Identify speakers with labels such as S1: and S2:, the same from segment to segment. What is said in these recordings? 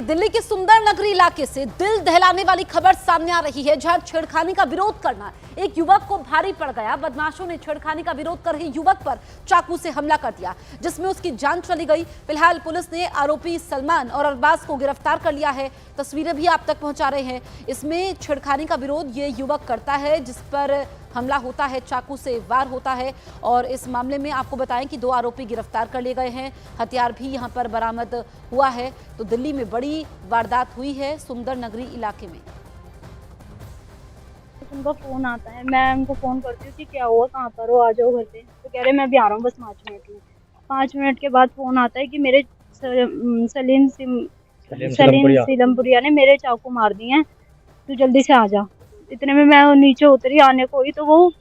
S1: आगे दिल्ली के सुंदर नगरी इलाके से दिल दहलाने वाली खबर सामने आ रही है, जहां छेड़खानी का विरोध करना एक युवक को भारी पड़ गया। बदमाशों ने छेड़खानी का विरोध कर रहे युवक पर चाकू से हमला कर दिया, जिसमें उसकी जान चली गई। फिलहाल पुलिस ने आरोपी सलमान और अरबाज को गिरफ्तार कर लिया है। तस्वीरें भी आप तक पहुंचा रहे हैं। इसमें छेड़खानी का विरोध ये युवक करता है, जिस पर हमला होता है, चाकू से वार होता है। और इस मामले में आपको बताएं कि 2 आरोपी गिरफ्तार कर लिए गए हैं। हथियार भी यहां पर बरामद हुआ है। तो दिल्ली में बड़ी वारदात हुई है सुंदर नगरी इलाके में।
S2: उनका फोन आता है, मैं उनको फोन करती हूँ कि क्या हुआ, कहाँ पर हो, आ जाओ घर पे। तो कह रहे मैं अभी आ रहा हूँ, बस 5 मिनट में। 5 मिनट के बाद फोन आता है कि मेरे सलीम सीलमपुरिया ने मेरे चाकू मार दिए हैं, तू जल्दी से आ जा। इतने में मैं नीचे उतरी आने को ही, तो वो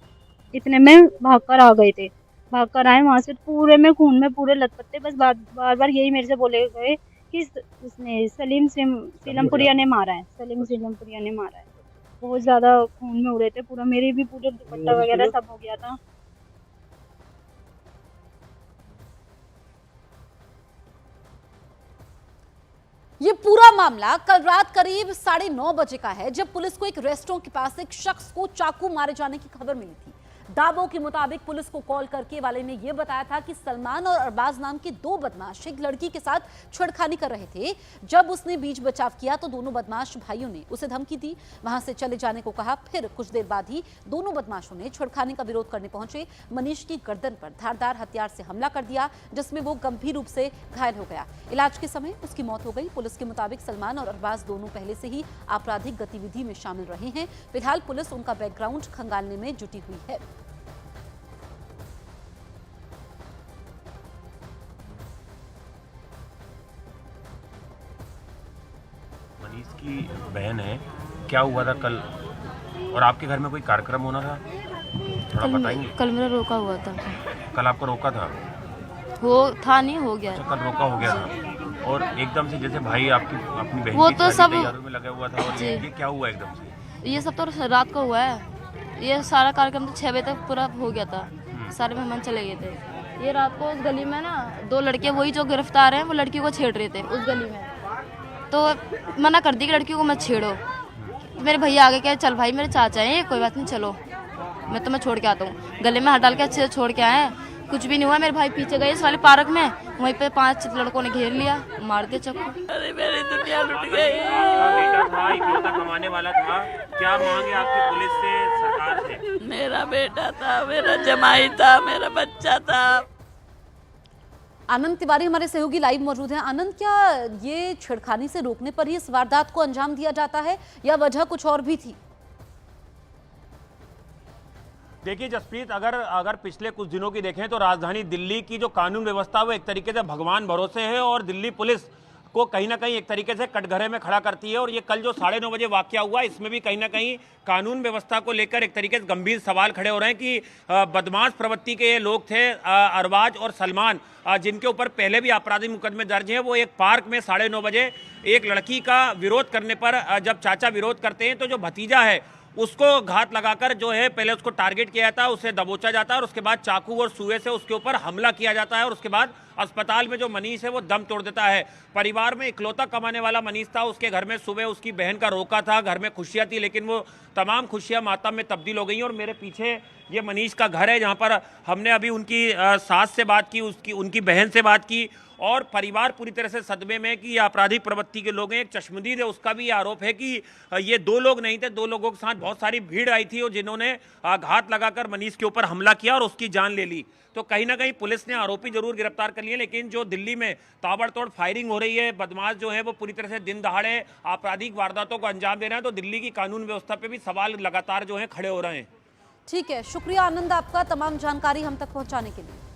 S2: इतने में भागकर आ गए थे। भागकर आए वहां से, पूरे में खून में पूरे लथपथ। बस बार बार यही मेरे से बोले गए कि उसने सीलमपुरिया ने मारा है, सलीम सीलमपुरिया ने मारा है। बहुत ज्यादा खून में उड़े थे, पूरा मेरे भी पूरे दुपट्टा वगैरह सब हो गया था।
S1: ये पूरा मामला कल रात करीब 9:30 बजे का है, जब पुलिस को एक रेस्टोरेंट के पास एक शख्स को चाकू मारे जाने की खबर मिली थी। दावों के मुताबिक पुलिस को कॉल करके वाले ने यह बताया था कि सलमान और अरबाज नाम के 2 बदमाश एक लड़की के साथ छेड़खानी कर रहे थे। जब उसने बीच बचाव किया तो दोनों बदमाश भाइयों ने उसे धमकी दी, वहां से चले जाने को कहा। फिर कुछ देर बाद ही दोनों बदमाशों ने छेड़खानी का विरोध करने पहुंचे। मनीष की गर्दन पर धारदार हथियार से हमला कर दिया, जिसमें वो गंभीर रूप से घायल हो गया। इलाज के समय उसकी मौत हो गई। पुलिस के मुताबिक सलमान और अरबाज दोनों पहले से ही आपराधिक गतिविधि में शामिल रहे हैं। फिलहाल पुलिस उनका बैकग्राउंड खंगालने में जुटी हुई है।
S3: मनीष की बहन है, क्या हुआ था कल? और आपके घर में कोई कार्यक्रम होना था, थोड़ा बताएंगे?
S4: कल मेरा रोका हुआ था।
S3: कल आपका रोका था?
S4: वो था नहीं, हो गया।
S3: अच्छा, कल रोका हो गया था। और एकदम से जैसे भाई आपकी अपनी बहन
S4: वो
S3: की
S4: तो
S3: शादी
S4: सब
S3: तैयारियों में लगा हुआ था, और ये क्या हुआ एकदम से?
S4: ये सब तो रात को हुआ है। ये सारा कार्यक्रम तो 6 बजे तक पूरा हो गया था। सारे मेहमान चले गए थे। ये रात को उस गली में ना 2 लड़के, वही जो गिरफ्तार हैं, वो लड़की को छेड़ रहे थे उस गली में। तो मना कर दी कि लड़की को मत छेड़ो। मेरे भैया आगे कहे चल भाई, मेरे चाचा हैं, कोई बात नहीं, चलो मैं तुम्हें छोड़ के आता हूँ। गले में हाथ डाल के अच्छे से छोड़ के आए, कुछ भी नहीं हुआ। मेरे भाई पीछे गए इस वाले पार्क में, वहीं पे 5 लड़कों ने घेर लिया, मार दिया चाकू।
S5: अरे मेरी दुनिया लुट गई।
S3: बेटा था, इकलौता कमाने वाला था, क्या मांगे आपकी पुलिस से, सरकार से?
S5: मेरा बेटा था, मेरा जमाई था, मेरा बच्चा था।
S1: आनंद तिवारी हमारे सहयोगी लाइव मौजूद हैं। आनंद, क्या ये छेड़खानी से रोकने पर ही इस वारदात को अंजाम दिया जाता है या वजह कुछ और भी थी?
S3: देखिए जसप्रीत, अगर पिछले कुछ दिनों की देखें तो राजधानी दिल्ली की जो कानून व्यवस्था वो एक तरीके से भगवान भरोसे है, और दिल्ली पुलिस को कहीं ना कहीं एक तरीके से कटघरे में खड़ा करती है। और ये कल जो 9:30 बजे वाकया हुआ, इसमें भी कहीं ना कहीं कानून व्यवस्था को लेकर एक तरीके से गंभीर सवाल खड़े हो रहे हैं कि बदमाश प्रवृत्ति के ये लोग थे, अरबाज और सलमान, जिनके ऊपर पहले भी आपराधिक मुकदमे दर्ज हैं। वो एक पार्क में 9:30 बजे एक लड़की का विरोध करने पर जब चाचा विरोध करते हैं, तो जो भतीजा है उसको घात लगाकर जो है पहले उसको टारगेट किया जाता है, उसे दबोचा जाता है, और उसके बाद चाकू और सुए से उसके ऊपर हमला किया जाता है। और उसके बाद अस्पताल में जो मनीष है वो दम तोड़ देता है। परिवार में इकलौता कमाने वाला मनीष था, उसके घर में सुबह उसकी बहन का रोका था, घर में खुशियां थी, लेकिन वो तमाम खुशियां मातम में तब्दील हो गई। और मेरे पीछे ये मनीष का घर है, जहाँ पर हमने अभी उनकी सास से बात की, उनकी बहन से बात की, और परिवार पूरी तरह से सदमे में कि ये आपराधिक प्रवृत्ति के लोग हैं। एक चश्मदीद है, उसका भी आरोप है कि ये 2 लोग नहीं थे, 2 लोगों के साथ बहुत सारी भीड़ आई थी, और जिन्होंने घात लगाकर मनीष के ऊपर हमला किया और उसकी जान ले ली। तो कहीं ना कहीं पुलिस ने आरोपी जरूर गिरफ्तार कर लिए, लेकिन जो दिल्ली में ताबड़तोड़ फायरिंग हो रही है, बदमाश जो है वो पूरी तरह से दिन दहाड़े आपराधिक वारदातों को अंजाम दे रहे हैं, तो दिल्ली की कानून व्यवस्था पे भी सवाल लगातार जो है खड़े हो रहे हैं।
S1: ठीक है, शुक्रिया आनंद आपका तमाम जानकारी हम तक पहुंचाने के लिए।